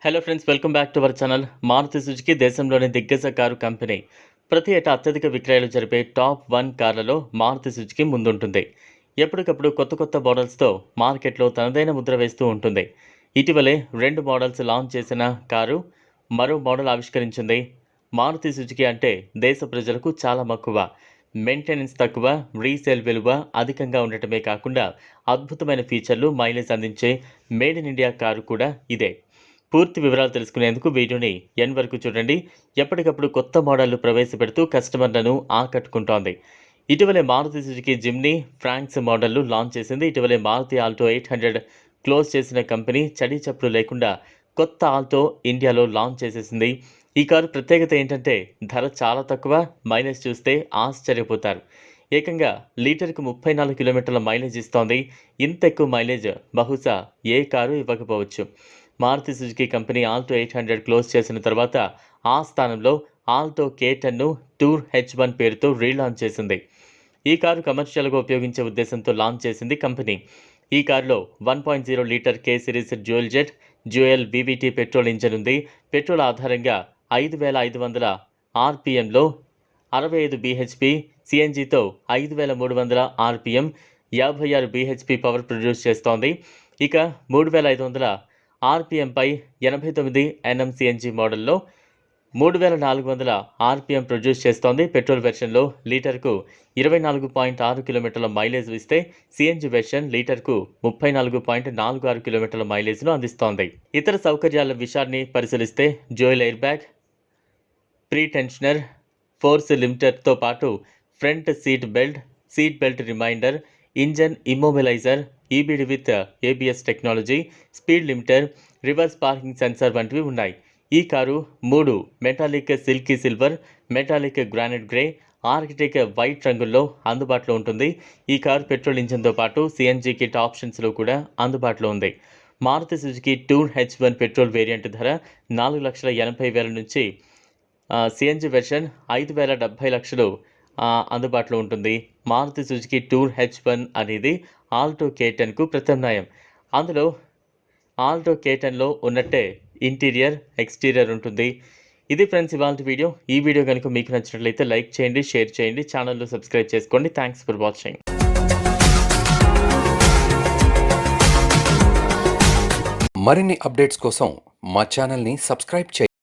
Hello friends, welcome back to our channel. Maruti Suzuki దేశంలోని దిగ్గజ car company. ప్రతి ఏటా అత్యధిక విక్రయాలు జరిపే టాప్ 1 కార్లలో మారుతి సుజుకి ముందుంటుంది. ఎప్పటికప్పుడు కొత్త కొత్త మోడల్స్తో మార్కెట్లో తనదైన ముద్ర వేస్తూ ఉంటుంది. ఇటీవలే 2 మోడల్స్ లాంచ్ చేసిన కారు మరో మోడల్ ఆవిష్కరించింది. మారుతి సుజుకి అంటే దేశ ప్రజలకు చాలా మక్కువ. మెయింటెనెన్స్ తక్కువ, రీసేల్ విలువ అధికంగా ఉండటమే కాకుండా అద్భుతమైన ఫీచర్లు, మైలేజ్ అందించే మేడ్ ఇన్ ఇండియా కారు కూడా ఇదే. పూర్తి వివరాలు తెలుసుకునేందుకు వీడియోని ఎండ్ వరకు చూడండి. ఎప్పటికప్పుడు కొత్త మోడళ్లు ప్రవేశపెడుతూ కస్టమర్లను ఆకట్టుకుంటోంది. ఇటీవలే మారుతి సుజుకి జిమ్నీ, ఫ్రాంక్స్ మోడళ్లు లాంచ్ చేసింది. ఇటీవలే మారుతి ఆల్టో 800 క్లోజ్ చేసిన కంపెనీ చడీ చప్పుడు లేకుండా కొత్త ఆల్టో ఇండియాలో లాంచ్ చేసేసింది. ఈ కారు ప్రత్యేకత ఏంటంటే ధర చాలా తక్కువ, మైలేజ్ చూస్తే ఆశ్చర్యపోతారు. ఏకంగా లీటర్కు 34 కిలోమీటర్ల మైలేజ్ ఇస్తోంది. ఇంత ఎక్కువ మైలేజ్ బహుశా ఏ కారు ఇవ్వకపోవచ్చు. Maruti Suzuki company Alto 800 close చేసిన తర్వాత ఆ స్థానంలో ఆల్టో K10ను టూర్ H1 పేరుతో రీలాంచ్ చేసింది. ఈ కారు కమర్షియల్గా ఉపయోగించే ఉద్దేశంతో లాంచ్ చేసింది కంపెనీ. ఈ కారులో 1.0 litre K series dual jet dual VVT petrol engine ఉంది. పెట్రోల్ ఆధారంగా 5500 RPMలో 65 bhp, CNGతో 5300 RPM 56 bhp power produce చేస్తోంది. ఇక 3500 RPMపై 89 Nm CNG మోడల్లో 3400 RPM ప్రొడ్యూస్ చేస్తోంది. పెట్రోల్ వెర్షన్లో లీటర్కు 24.6 కిలోమీటర్ల మైలేజ్ ఇస్తే CNG వెర్షన్ లీటర్కు 34.46 కిలోమీటర్ల మైలేజ్ను అందిస్తోంది. ఇతర సౌకర్యాల విషయాన్ని పరిశీలిస్తే dual air bag, pre tensioner, force లిమిటర్తో పాటు front seat belt reminder, engine immobiliser, EBD with ABS technology, speed limiter, reverse parking sensor వంటివి ఉన్నాయి. ఈ car 3 metallic silky silver, metallic granite grey, arctic white రంగుల్లో అందుబాటులో ఉంటుంది. ఈ కారు పెట్రోల్ ఇంజన్తో పాటు CNG కిట్ ఆప్షన్స్లో కూడా అందుబాటులో ఉంది. Maruti Suzuki tour H1 petrol variant ధర 4,80,000 నుంచి CNG వెర్షన్ 5,70,00,000 అందుబాటులో ఉంటుంది. మారుతి సుజుకి టూర్ H1 అనేది ఆల్టో K10కు ప్రత్యామ్నాయం. అందులో ఆల్టో K10లో ఉన్నట్టే ఇంటీరియర్, ఎక్స్టీరియర్ ఉంటుంది. ఇది ఫ్రెండ్స్ ఇవాల్టి వీడియో. ఈ వీడియో కనుక మీకు నచ్చినట్లయితే లైక్ చేయండి, షేర్ చేయండి, ఛానల్ను సబ్స్క్రైబ్ చేసుకోండి. Thanks for watching. మరిన్ని అప్డేట్స్ కోసం మా ఛానల్ని సబ్స్క్రైబ్ చేయండి.